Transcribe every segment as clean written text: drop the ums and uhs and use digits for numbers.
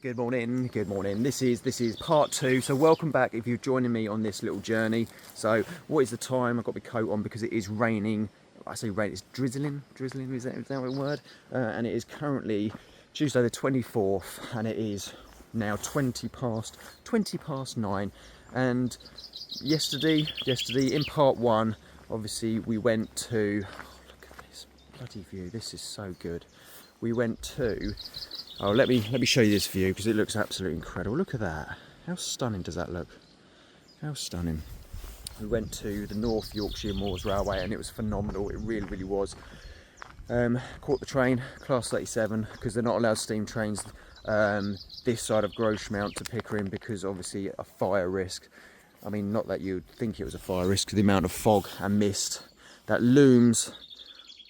Good morning, good morning. This is part two. So welcome back if you're joining me on this little journey. So what is the time? I've got my coat on because it is raining. I say rain, it's drizzling, is that a word? And it is currently Tuesday the 24th and it is now 20 past 9. And yesterday in part one, obviously we went to, look at this bloody view, this is so good. We went to, let me show you this view because it looks absolutely incredible. Look at that. How stunning does that look? How stunning. We went to the North Yorkshire Moors Railway and it was phenomenal. It really was. Caught the train, class 37, because they're not allowed steam trains this side of Rosedale to Pickering because obviously a fire risk. I mean, not that you'd think it was a fire risk, the amount of fog and mist that looms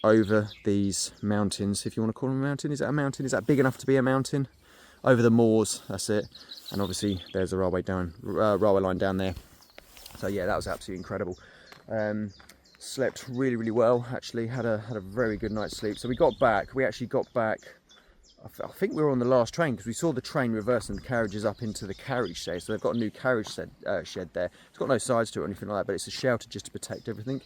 over these mountains, if you want to call them a mountain. Is that a mountain? Is that big enough to be a mountain? Over the moors, that's it. And obviously there's a railway line down there. So yeah, that was absolutely incredible. Slept really well, actually. Had a very good night's sleep. So we actually got back, I think we were on the last train because we saw the train reversing the carriages up into the carriage shed. So they've got a new carriage shed there. It's got no sides to it or anything like that, but it's a shelter just to protect everything.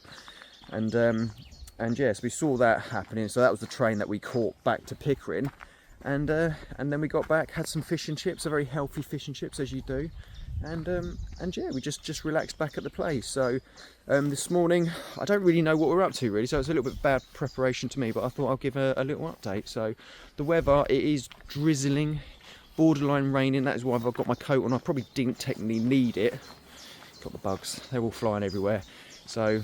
And yes, we saw that happening. So that was the train that we caught back to Pickering. And then we got back, had some fish and chips, a very healthy fish and chips as you do. And yeah, we just relaxed back at the place. So this morning, I don't really know what we're up to really. So it's a little bit bad preparation to me, but I thought I'll give a little update. So the weather, it is drizzling, borderline raining. That is why I've got my coat on. I probably didn't technically need it. Got the bugs, they're all flying everywhere. So,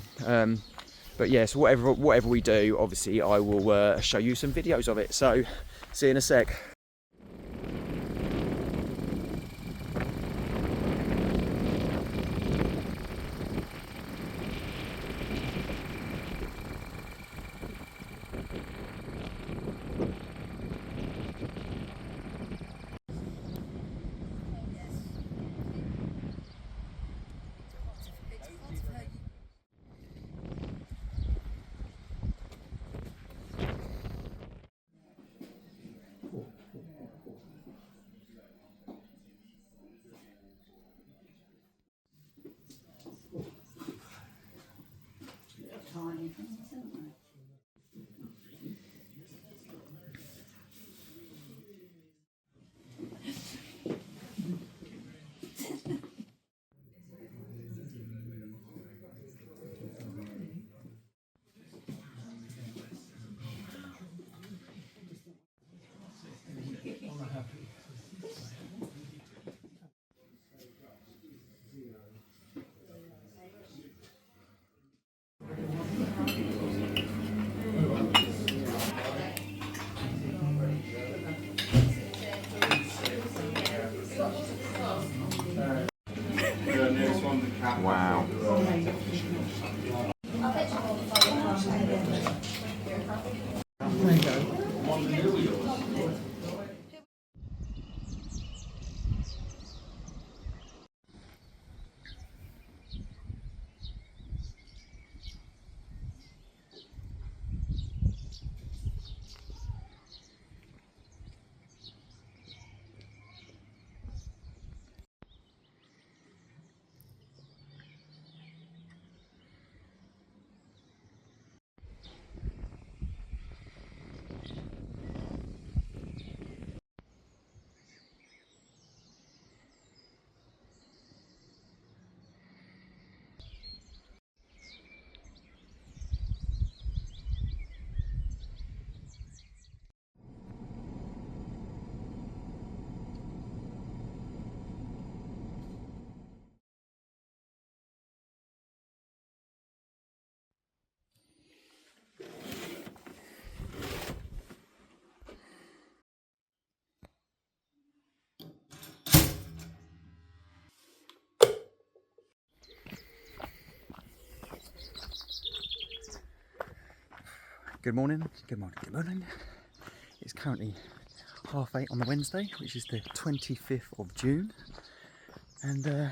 but yeah, so whatever we do, obviously I will show you some videos of it. So see you in a sec. Wow. Good morning. It's currently 8:30 on the Wednesday, which is the 25th of June. And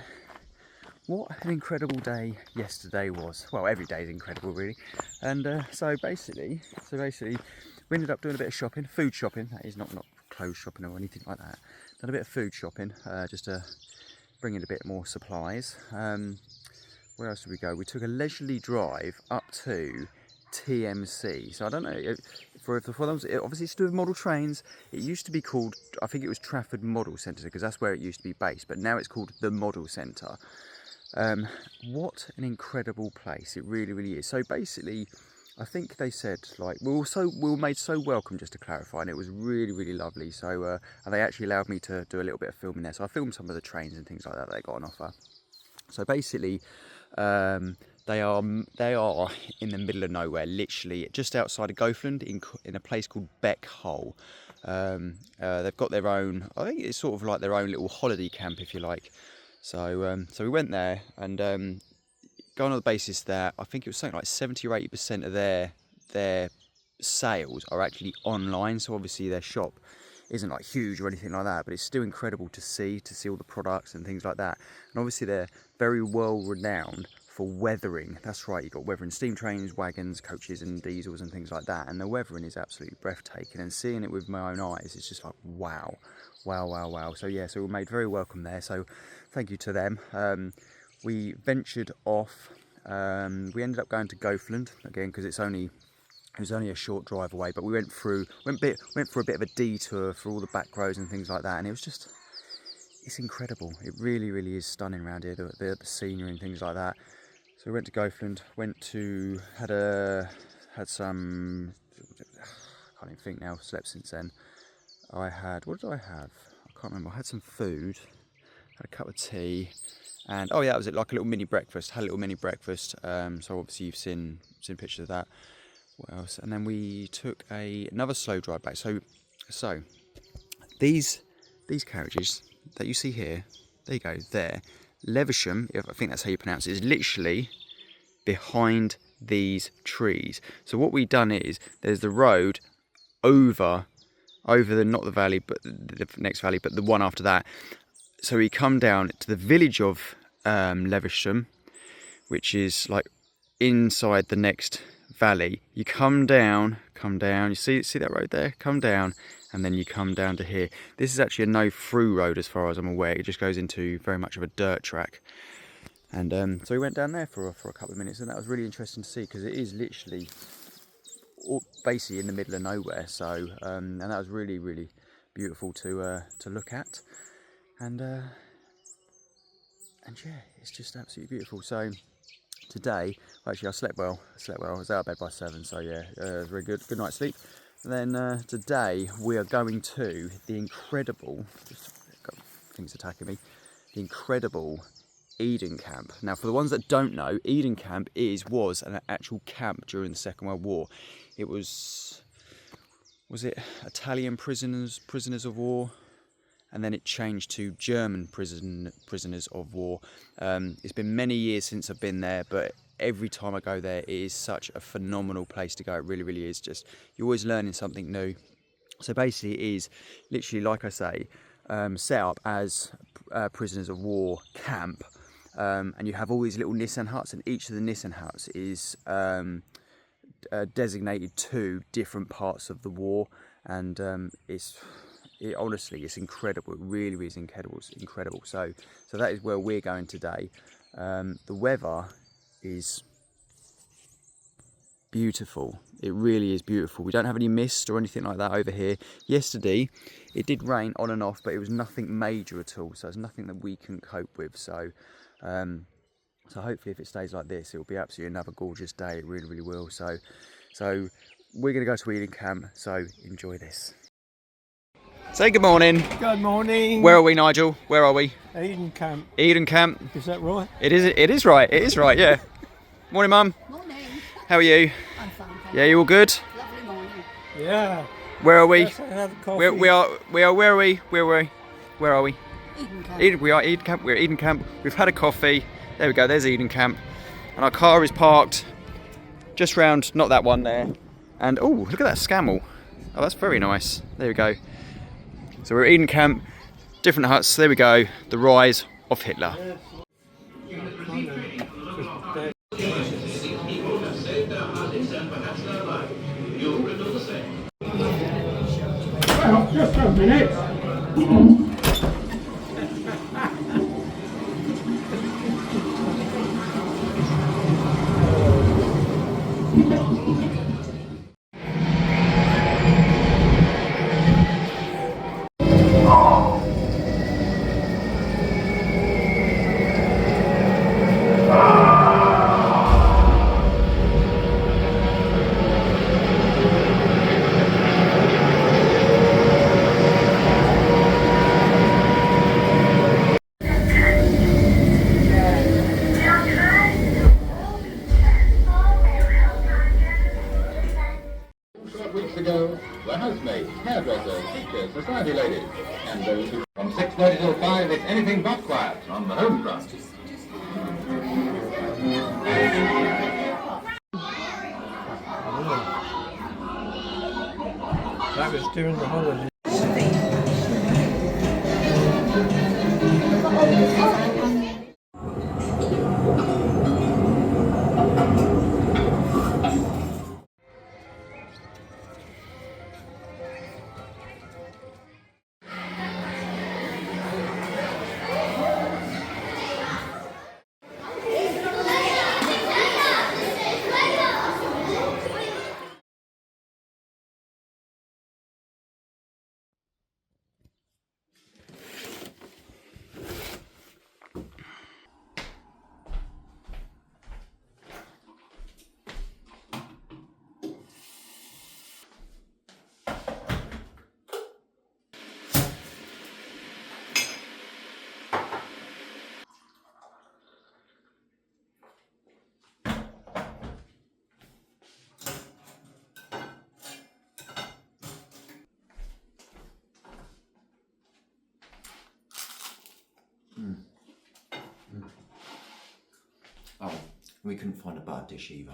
what an incredible day yesterday was. Well, every day is incredible really. And so basically we ended up doing a bit of shopping, food shopping. That is not clothes shopping or anything like that. Done a bit of food shopping, just to bring in a bit more supplies. Where else did we go? We took a leisurely drive up to TMC. So I don't know, for those, obviously it's to do with model trains. It used to be called, I think it was Trafford Model Centre, because that's where it used to be based, but now it's called the Model Centre. What an incredible place, it really, really is. So basically, I think they said, like, we were made so welcome, just to clarify, and it was really, really lovely. So, and they actually allowed me to do a little bit of filming there. So I filmed some of the trains and things like that they got on offer. So basically, they are in the middle of nowhere, literally just outside of Goathland, in a place called Beck Hole. They've got their own, I think it's sort of like their own little holiday camp, if you like. So, so we went there, and going on the basis that I think it was something like 70 or 80% of their sales are actually online. So obviously their shop isn't like huge or anything like that, but it's still incredible to see all the products and things like that. And obviously they're very well renowned for weathering. That's right, you've got weathering steam trains, wagons, coaches and diesels and things like that, and the weathering is absolutely breathtaking, and seeing it with my own eyes, it's just like wow, wow, wow, wow. So yeah, so we were made very welcome there, so thank you to them. We ventured off, we ended up going to Goathland again, because it was only a short drive away, but we went for a bit of a detour through all the back roads and things like that, and it was just, it's incredible. It really, really is stunning around here, the scenery and things like that. So we went to Goathland, had some, I can't even think now, slept since then. What did I have? I can't remember. I had some food, had a cup of tea, and oh yeah, that was it, like a little mini breakfast. Had a little mini breakfast, so obviously you've seen pictures of that. What else? And then we took another slow drive back. So these carriages that you see here, there you go, there. Levisham, I think that's how you pronounce it, is literally behind these trees. So what we've done is, there's the road over the, not the valley, but the next valley, but the one after that. So we come down to the village of Levisham, which is like inside the next valley. You come down, you see that road there? Come down, and then you come down to here. This is actually a no-through road as far as I'm aware. It just goes into very much of a dirt track. And so we went down there for a couple of minutes, and that was really interesting to see, because it is literally basically in the middle of nowhere. So and that was really, really beautiful to look at, and yeah, it's just absolutely beautiful. So today, actually I slept well. I was out of bed by 7, so yeah, it was very good night's sleep. And then today we are going to the incredible, just got things attacking me, the incredible Eden Camp. Now, for the ones that don't know, Eden Camp was an actual camp during the Second World War. It was it Italian prisoners of war? And then it changed to German prisoners of war. It's been many years since I've been there, but every time I go there, it is such a phenomenal place to go. It really, really is. Just, you're always learning something new. So basically it is literally, like I say, set up as prisoners of war camp. And you have all these little Nissan huts, and each of the Nissan huts is designated to different parts of the war. And honestly, it's incredible. It really is incredible. It's incredible. So that is where we're going today. The weather is beautiful. It really is beautiful. We don't have any mist or anything like that over here. Yesterday, it did rain on and off, but it was nothing major at all. So it's nothing that we can cope with. So hopefully, if it stays like this, it will be absolutely another gorgeous day. It really, really will. So we're going to go to Eden Camp. So enjoy this. Say good morning. Good morning. Where are we, Nigel? Where are we? Eden Camp. Eden Camp. Is that right? It is right. It is right, yeah. Morning, Mum. Morning. How are you? I'm fine. Yeah, you all good? Lovely morning. Yeah. Where are we? Let's have coffee. Where are we? Where are we? Eden Camp. We are Eden Camp. We're at Eden Camp. We've had a coffee. There we go. There's Eden Camp. And our car is parked just round, not that one there. And oh, look at that scamel. Oh, that's very nice. There we go. So we're at Eden Camp, different huts. There we go. The rise of Hitler. Well, just a minute. Weeks ago, the housemaids, hairdressers, teachers, society ladies, and those who... From 6:30 till 5, it's anything but quiet on the home front. That was during the holiday. Oh, we couldn't find a bar dish either.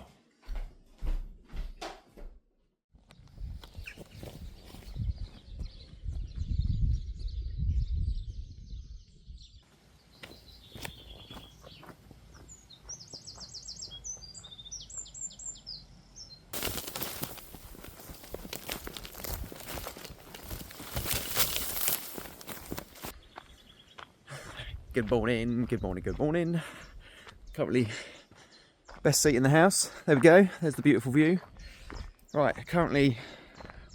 Good morning, good morning, good morning. Currently, best seat in the house. There we go, there's the beautiful view. Right, currently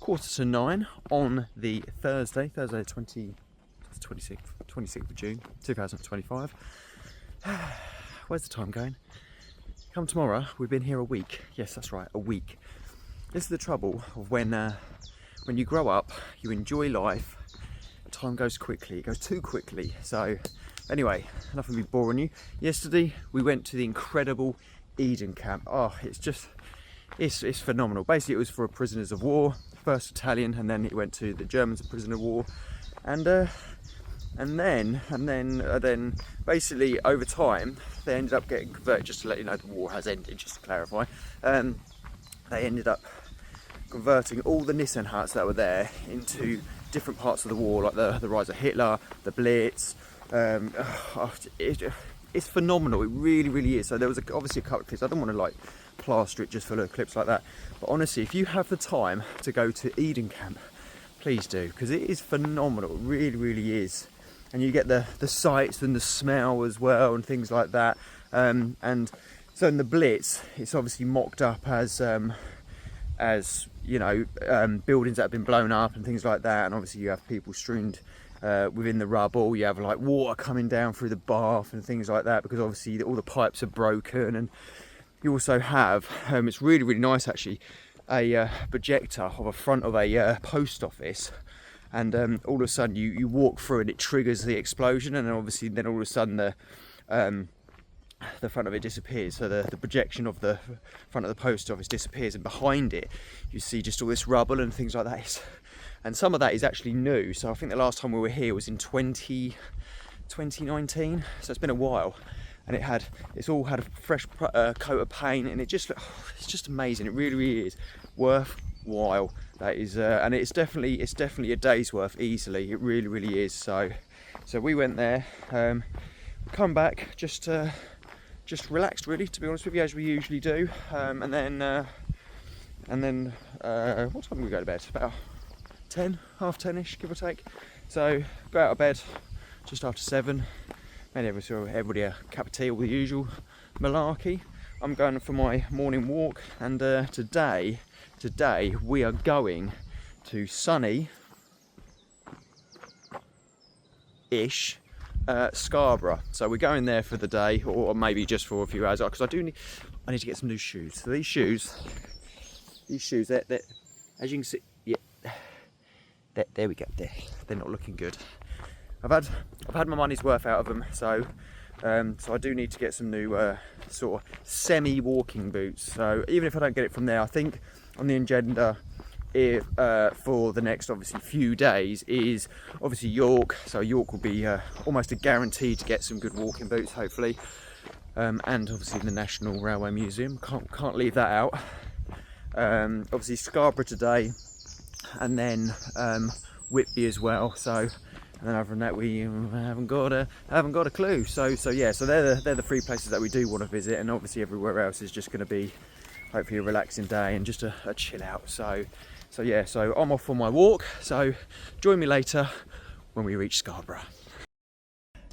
8:45 on the Thursday the 26th of June, 2025. Where's the time going? Come tomorrow, we've been here a week. Yes, that's right, a week. This is the trouble of when you grow up, you enjoy life, time goes quickly, it goes too quickly. So anyway, enough of me boring you. Yesterday we went to the incredible Eden camp. Oh, it's phenomenal. Basically it was for prisoners of war, first Italian, and then it went to the Germans, a prisoner of war, and then basically over time they ended up getting converted. Just to let you know, the war has ended, just to clarify. They ended up converting all the Nissen huts that were there into different parts of the war, like the rise of Hitler, the Blitz. It's phenomenal, it really is. So there was obviously a couple of clips. I don't want to like plaster it just full of clips like that, but honestly, if you have the time to go to Eden camp, please do, because it is phenomenal. It really is. And you get the sights and the smell as well and things like that. And so in the Blitz, it's obviously mocked up as you know, buildings that have been blown up and things like that. And obviously you have people strewn within the rubble. You have like water coming down through the bath and things like that, because obviously all the pipes are broken. And you also have, it's really nice actually, a projector of a front of a post office. And all of a sudden you walk through and it triggers the explosion, and then obviously then all of a sudden the front of it disappears. So the projection of the front of the post office disappears, and behind it you see just all this rubble and things like that. And some of that is actually new. So I think the last time we were here was in 2019, so it's been a while. And it's all had a fresh coat of paint, and it's just amazing. It really is worthwhile. That is, and it's definitely a day's worth easily. It really is. So we went there, come back, just relaxed really, to be honest with you, as we usually do. And then what time did we go to bed? About 10, half 10ish, give or take. So go out of bed just after 7. Made everybody a cup of tea, all the usual malarkey. I'm going for my morning walk, and today we are going to sunny-ish Scarborough. So we're going there for the day, or maybe just for a few hours, because I need to get some new shoes. So these shoes, they're as you can see, yeah, there we go. They're not looking good. I've had my money's worth out of them, so I do need to get some new sort of semi-walking boots. So even if I don't get it from there, I think on the agenda for the next obviously few days is obviously York. So York will be almost a guarantee to get some good walking boots, hopefully, and obviously the National Railway Museum. Can't leave that out. Obviously Scarborough today, and then Whitby as well. So. And then other than that, we haven't got a clue. So yeah, so they're the 3 places that we do want to visit, and obviously everywhere else is just going to be hopefully a relaxing day and just a chill out. So yeah, so I'm off for my walk. So join me later when we reach Scarborough.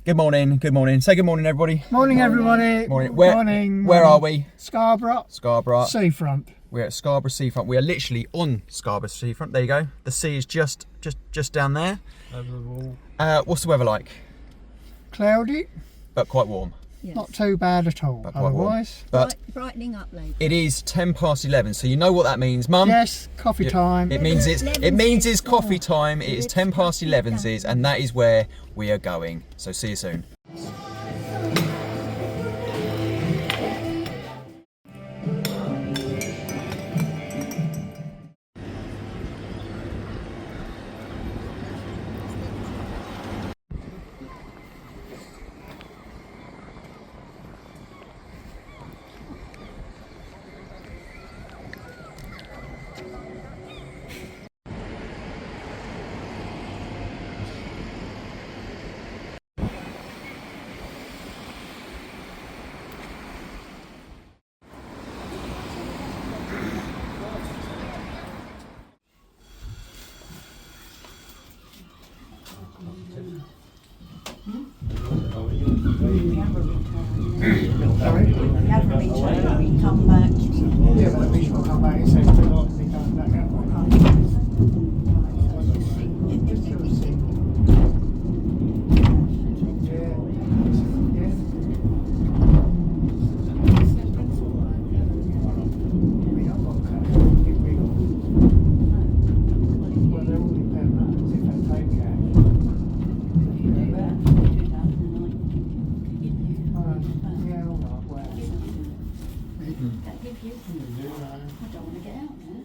Good morning. Say good morning, everybody. Morning, everybody. Morning. Morning. Where are we? Scarborough. Seafront. We're at Scarborough Seafront. We are literally on Scarborough Seafront. There you go. The sea is just down there. Over the wall. What's the weather like? Cloudy, but quite warm. Yes. not too bad at all. But quite warm. Otherwise, But Brightening up later. it is 11:10, so you know what that means, Mum. yes, coffee time. It means it's coffee time. It is 11:10, and that is where we are going. So see you soon. We come back. Yeah, but we shall come back and say we're not coming back that way. I don't want to get out now.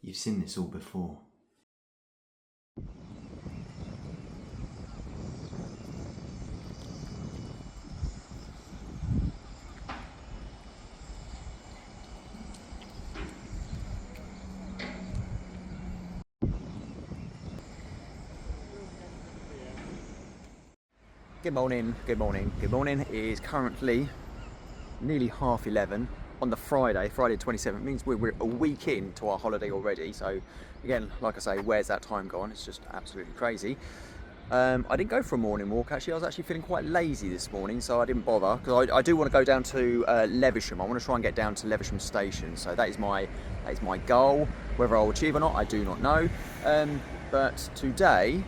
You've seen this all before. Good morning. It is currently nearly 11:30 on the Friday 27th. It means we're a week into our holiday already. So again, like I say, where's that time gone? It's just absolutely crazy. I didn't go for a morning walk actually. I was actually feeling quite lazy this morning, so I didn't bother, because I do want to go down to Levisham. I want to try and get down to Levisham station. So that is my goal. Whether I'll achieve or not, I do not know. But today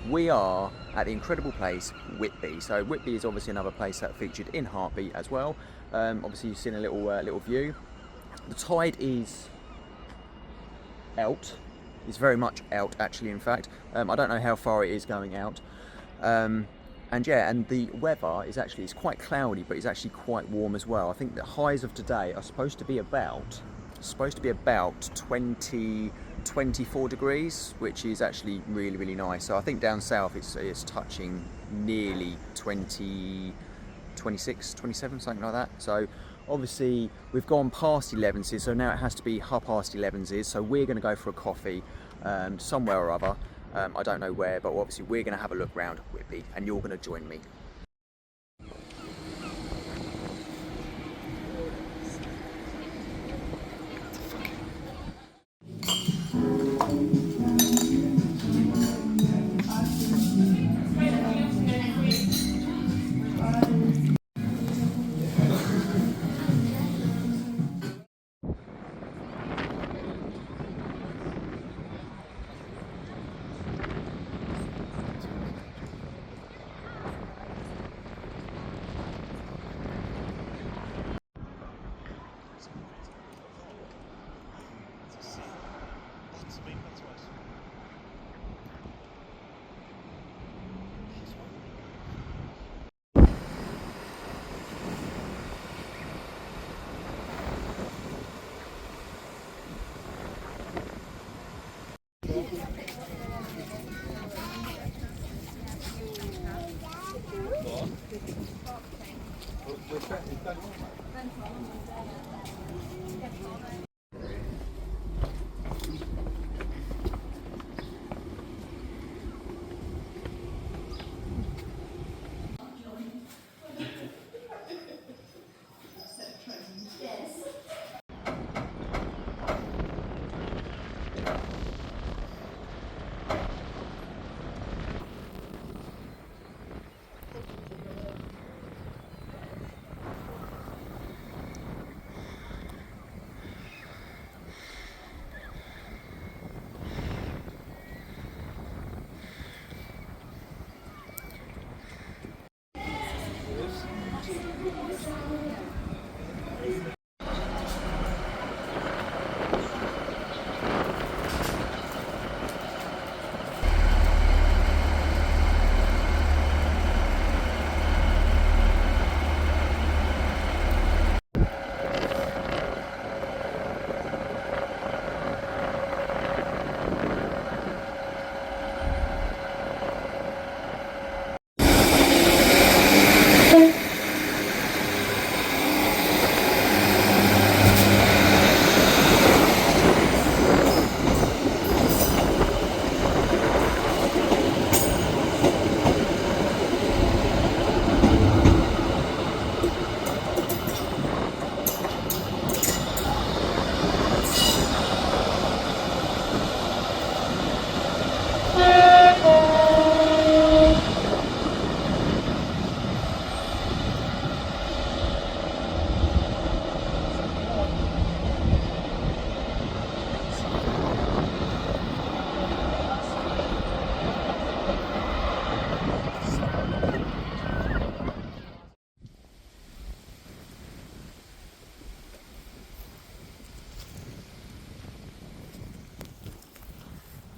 we are at the incredible place Whitby. So Whitby is obviously another place that featured in Heartbeat as well. Obviously you've seen a little view. The tide is out, It's very much out actually, in fact. I don't know how far it is going out. And yeah, and the weather is actually, it's quite cloudy, but it's actually quite warm as well. I think the highs of today are supposed to be about 24 degrees, which is actually really, really nice. So I think down south it's touching nearly 20, 26, 27, something like that. So obviously we've gone past 11s, so now it has to be 11:30. So we're going to go for a coffee somewhere or other. I don't know where, but obviously we're going to have a look round Whitby, and you're going to join me.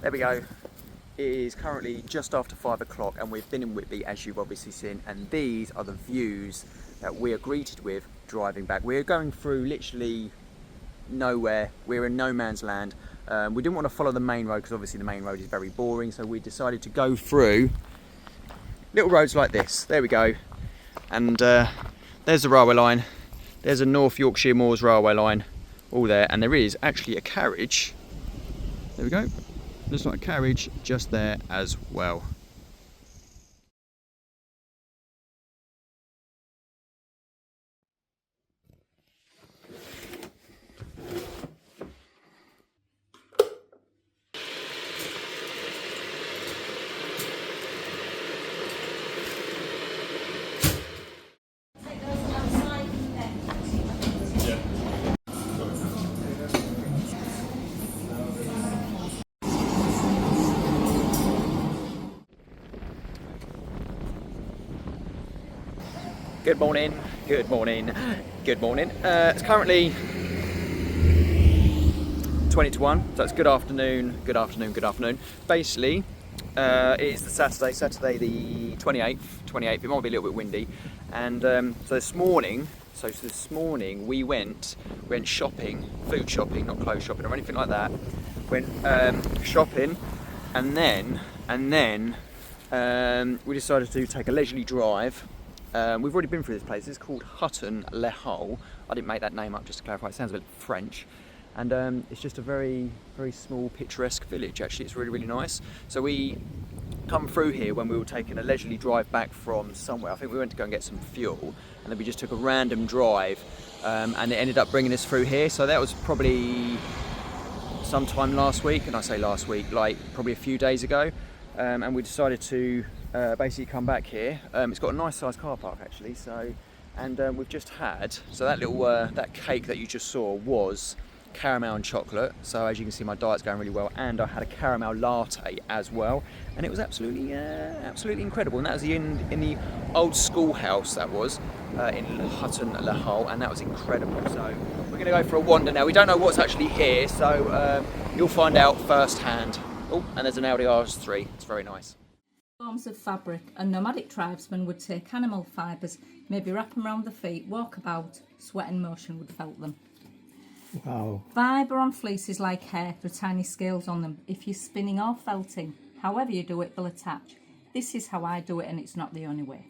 There we go. It is currently just after 5 o'clock and we've been in Whitby, as you've obviously seen, and these are the views that we are greeted with driving back. We're going through literally nowhere. We're in no man's land. We didn't want to follow the main road because obviously the main road is very boring, so we decided to go through little roads like this. There we go. And there's the railway line. There's a North Yorkshire Moors railway line, all there, and there is actually a carriage. There we go. There's like a carriage just there as well. Good morning, good morning, good morning. It's currently 20 to 1, so it's good afternoon. Basically, it's the Saturday the 28th. It might be a little bit windy, and so this morning we went shopping, food shopping, not clothes shopping or anything like that. Went shopping, and then we decided to take a leisurely drive. We've already been through this place. It's called Hutton-le. I didn't make that name up, just to clarify. It sounds a bit French. And it's just a very, very small, picturesque village, actually. It's really, really nice. So we come through here when we were taking a leisurely drive back from somewhere. I think we went to go and get some fuel, and then we just took a random drive, and it ended up bringing us through here. So that was probably sometime last week, and I say last week, like probably a few days ago. And we decided to basically come back here. It's got a nice sized car park, actually. So, and we've just had, so that little that cake that you just saw was caramel and chocolate. So as you can see, my diet's going really well, and I had a caramel latte as well, and it was absolutely incredible. And that was in the old schoolhouse, that was in Hutton-le, and that was incredible. So we're going to go for a wander now. We don't know what's actually here, so you'll find out firsthand. Oh, and there's an Audi RS3. It's very nice. Forms of fabric, and nomadic tribesmen would take animal fibres, maybe wrap them around the feet, walk about, sweat and motion would felt them. Wow. Fibre on fleece is like hair, there are tiny scales on them. If you're spinning or felting, however you do it, they'll attach. This is how I do it, and it's not the only way.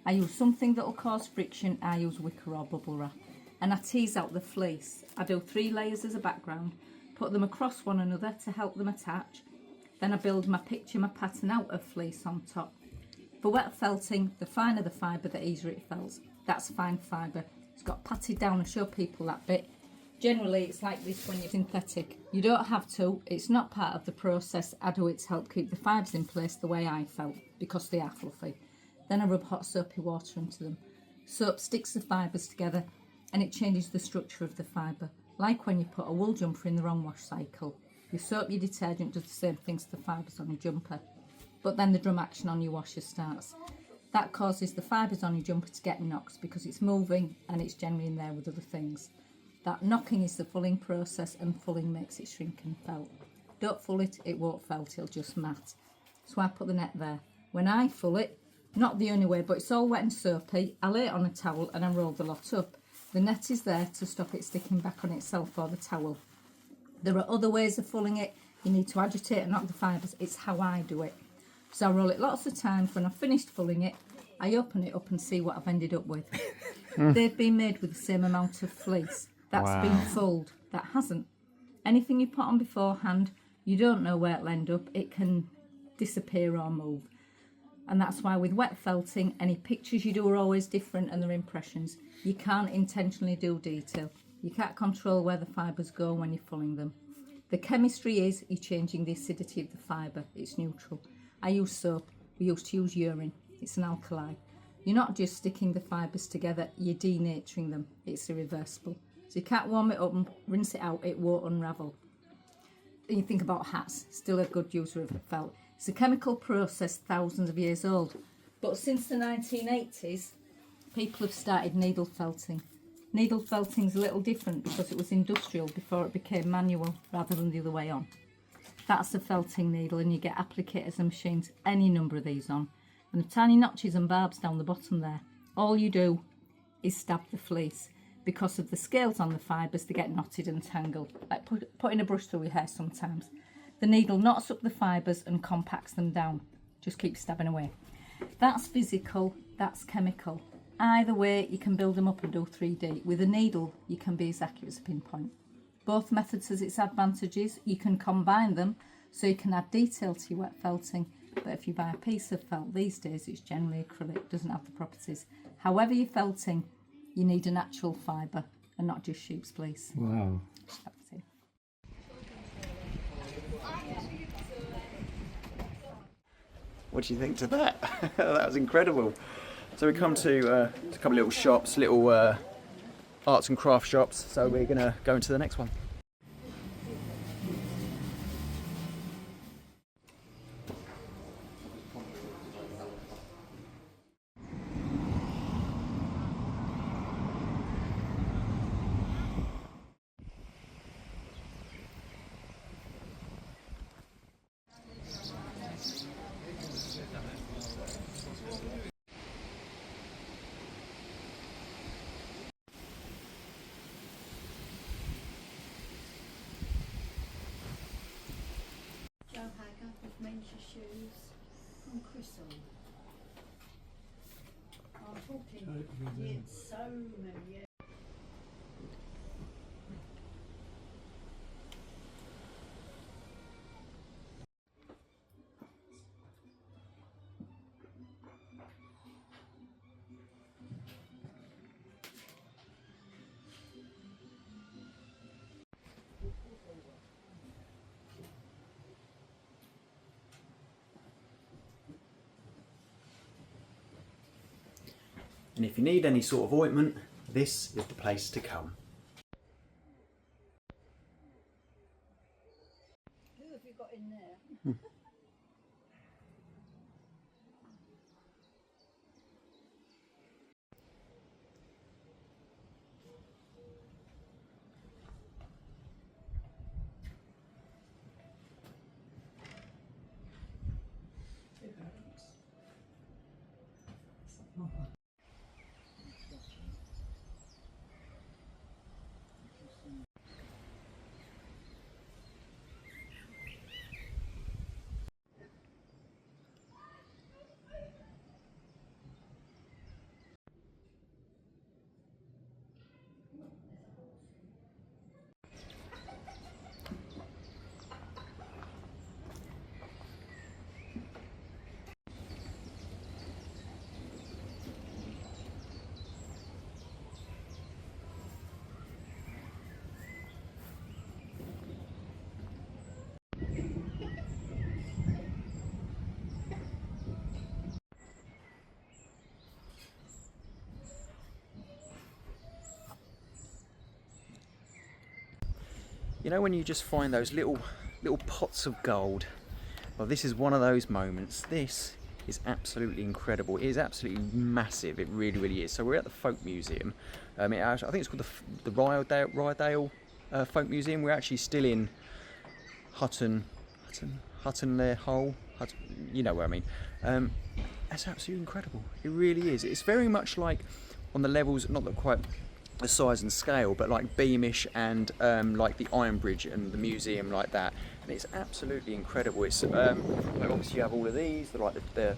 I use something that will cause friction. I use wicker or bubble wrap, and I tease out the fleece. I do 3 layers as a background, put them across one another to help them attach. Then I build my pattern out of fleece on top. For wet felting, the finer the fibre, the easier it felts. That's fine fibre. It's got patted down to show people that bit. Generally, it's like this when you're synthetic. You don't have to. It's not part of the process. I do it to help keep the fibres in place the way I felt, because they are fluffy. Then I rub hot soapy water into them. Soap sticks the fibres together, and it changes the structure of the fibre. Like when you put a wool jumper in the wrong wash cycle. Your soap, your detergent does the same things to the fibres on your jumper. But then the drum action on your washer starts. That causes the fibres on your jumper to get knocked because it's moving and it's generally in there with other things. That knocking is the fulling process, and fulling makes it shrink and felt. Don't full it, it won't felt, it'll just mat. So I put the net there. When I full it, not the only way, but it's all wet and soapy, I lay it on a towel and I roll the lot up. The net is there to stop it sticking back on itself or the towel. There are other ways of fulling it. You need to agitate and knock the fibres. It's how I do it. So I roll it lots of times. When I've finished fulling it, I open it up and see what I've ended up with. They've been made with the same amount of fleece. That's been fulled. That hasn't. Anything you put on beforehand, you don't know where it'll end up. It can disappear or move. And that's why with wet felting, any pictures you do are always different, and they're impressions. You can't intentionally do detail. You can't control where the fibres go when you're fulling them. The chemistry is you're changing the acidity of the fibre. It's neutral. I use soap. We used to use urine. It's an alkali. You're not just sticking the fibres together, you're denaturing them. It's irreversible. So you can't warm it up and rinse it out, it won't unravel. And you think about hats, still a good user of felt. It's a chemical process thousands of years old. But since the 1980s, people have started needle felting. Needle felting's a little different because it was industrial before it became manual rather than the other way on. That's a felting needle, and you get applicators and machines, any number of these on. And the tiny notches and barbs down the bottom there. All you do is stab the fleece. Because of the scales on the fibres, they get knotted and tangled, like putting a brush through your hair sometimes. The needle knots up the fibres and compacts them down. Just keep stabbing away. That's physical, that's chemical. Either way, you can build them up and do 3D. With a needle, you can be as accurate as a pinpoint. Both methods has its advantages. You can combine them, so you can add detail to your wet felting. But if you buy a piece of felt these days, it's generally acrylic, doesn't have the properties. However you're felting, you need an actual fibre and not just sheep's fleece. Wow. What do you think to that? That was incredible. So we come to a couple of little shops, little arts and craft shops. So we're going to go into the next one. shoes from Crystal. I'm talking, it's so many. And if you need any sort of ointment, this is the place to come. Who have you got in there? You know when you just find those little pots of gold? Well, this is one of those moments. This is absolutely incredible. It is absolutely massive. It really, really is. So we're at the Folk Museum. I think it's called the Ryedale Folk Museum. We're actually still in Hutton-le Hole. You know what I mean. That's absolutely incredible. It really is. It's very much like on the levels, not that quite the size and scale, but like Beamish and like the Iron Bridge and the museum like that, and it's absolutely incredible. It's like obviously you have all of these, like the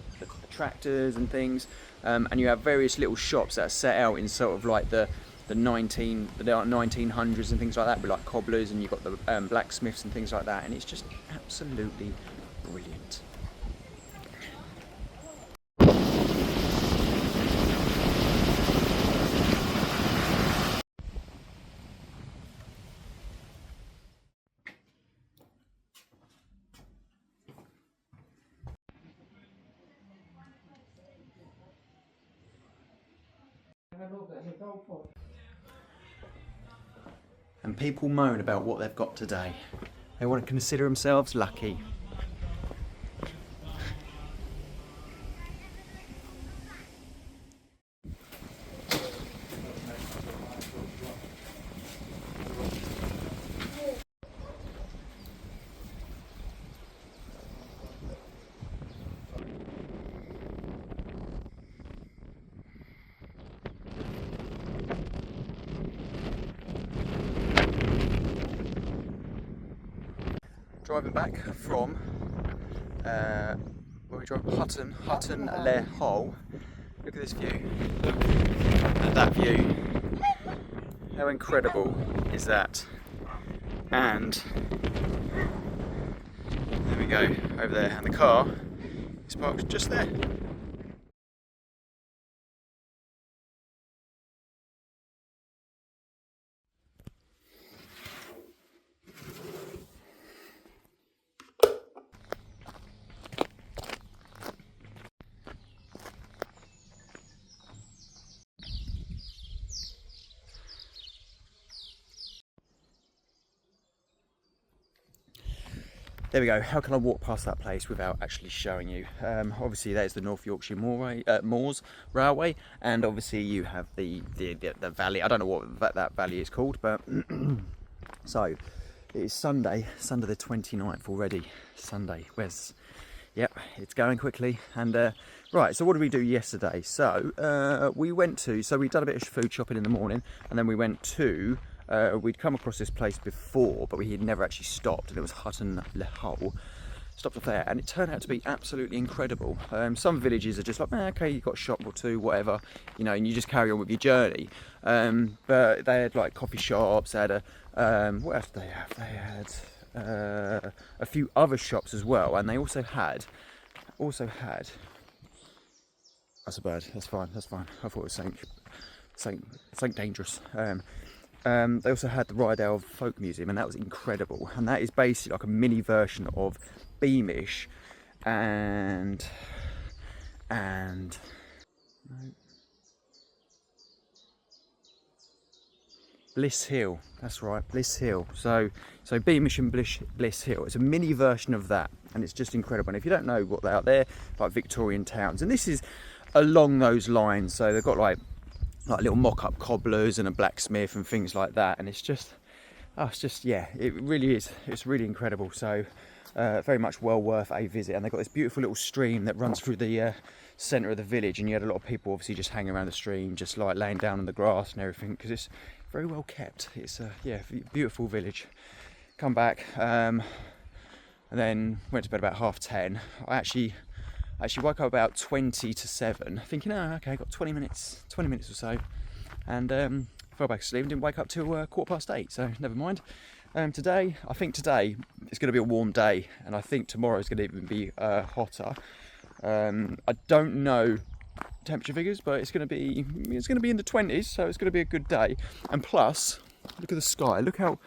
tractors and things, and you have various little shops that are set out in sort of like the 1900s and things like that, with like cobblers, and you've got the blacksmiths and things like that, and it's just absolutely brilliant. And people moan about what they've got today. They want to consider themselves lucky. Driving back from where we drove, Hutton-le Hole. Look at this view. Look at that view. How incredible is that? And there we go, over there, and the car is parked just there. There we go. How can I walk past that place without actually showing you? Obviously there's the North Yorkshire Moors Railway, and obviously you have the valley. I don't know what that valley is called, but so it is Sunday the 29th already. Sunday. Yep, it's going quickly. And right, so what did we do yesterday? So we done a bit of food shopping in the morning, and then we went to we'd come across this place before, but we had never actually stopped, and it was Hutton-le Hole. stopped off there, and it turned out to be absolutely incredible. Some villages are just like, okay, you've got a shop or two, whatever, you know, and you just carry on with your journey. But they had like coffee shops, they had what else did they have? They had a few other shops as well, and they also had that's a bird, that's fine, I thought it was something dangerous. They also had the Ryedale Folk Museum, and that was incredible, and that is basically like a mini version of Beamish and Bliss Hill. That's right, Bliss Hill. So Beamish and Bliss Hill. It's a mini version of that, and it's just incredible. And if you don't know what they are, they're like Victorian towns, and this is along those lines. So they've got like little mock-up cobblers and a blacksmith and things like that, and it's just yeah, it really is. It's really incredible. So very much well worth a visit. And they've got this beautiful little stream that runs through the centre of the village, and you had a lot of people obviously just hanging around the stream, just like laying down on the grass and everything, because it's very well kept. It's a beautiful village. Come back and then went to bed about 10:30. I actually woke up about 20 to 7, thinking, oh, okay, got 20 minutes or so, and fell back asleep and didn't wake up till 8:15, so never mind. Today it's going to be a warm day, and I think tomorrow is going to even be hotter. I don't know temperature figures, but it's going to be in the 20s, so it's going to be a good day. And plus, look at the sky. Look how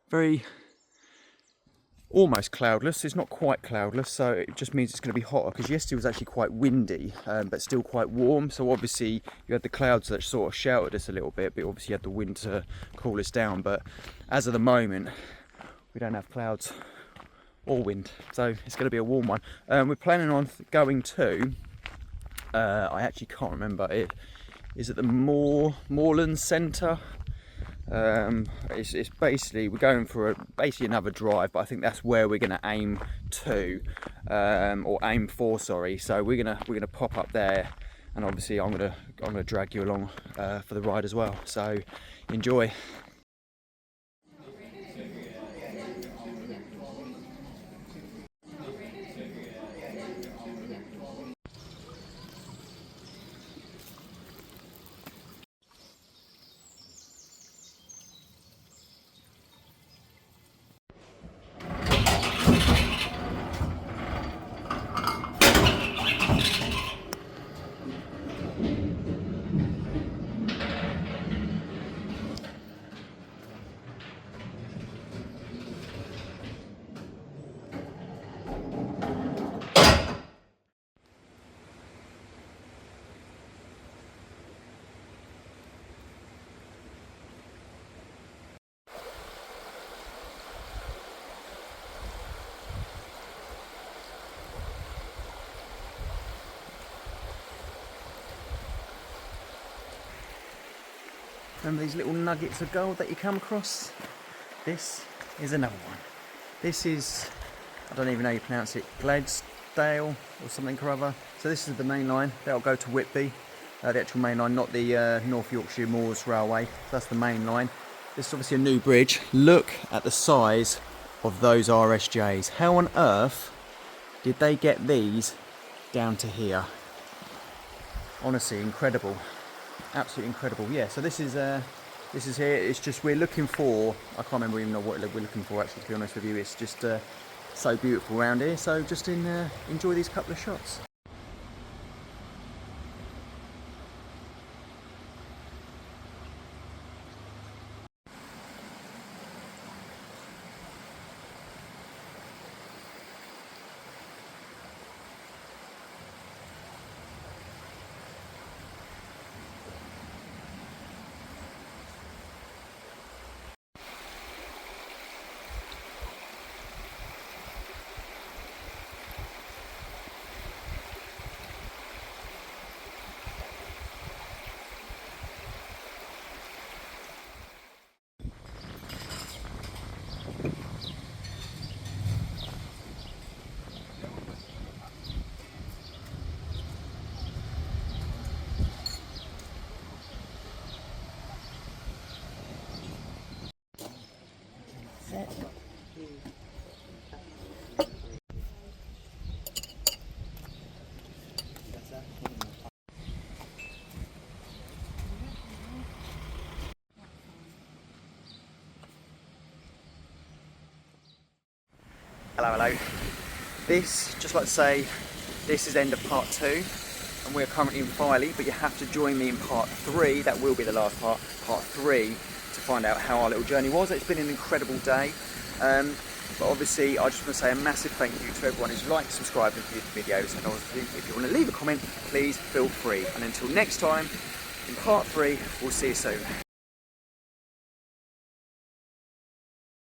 very almost cloudless. It's not quite cloudless, so it just means it's going to be hotter, because yesterday was actually quite windy, but still quite warm. So obviously you had the clouds that sort of sheltered us a little bit, but obviously you had the wind to cool us down. But as of the moment, we don't have clouds or wind, so it's going to be a warm one. We're planning on going to I actually can't remember it. Is it the Moorland Centre? It's basically, we're going for basically another drive, but I think that's where we're going to aim to, or aim for, sorry. So we're gonna pop up there, and obviously I'm gonna drag you along for the ride as well. So enjoy. Remember these little nuggets of gold that you come across? This is another one. This is, I don't even know how you pronounce it, Rosedale or something or other. So this is the main line. That'll go to Whitby, the actual main line, not the North Yorkshire Moors Railway. So that's the main line. This is obviously a new bridge. Look at the size of those RSJs. How on earth did they get these down to here? Honestly, incredible. Absolutely incredible. Yeah, so this is here. It's just, we're looking for, I can't remember even know what we're looking for actually, to be honest with you. It's just so beautiful around here, so just enjoy these couple of shots. Hello, hello. This, just like to say, this is the end of part 2, and we're currently in Filey, but you have to join me in part 3, that will be the last part, part 3, to find out how our little journey was. It's been an incredible day, but obviously I just want to say a massive thank you to everyone who's liked, subscribed and viewed the videos, and obviously if you want to leave a comment, please feel free. And until next time, in part 3, we'll see you soon.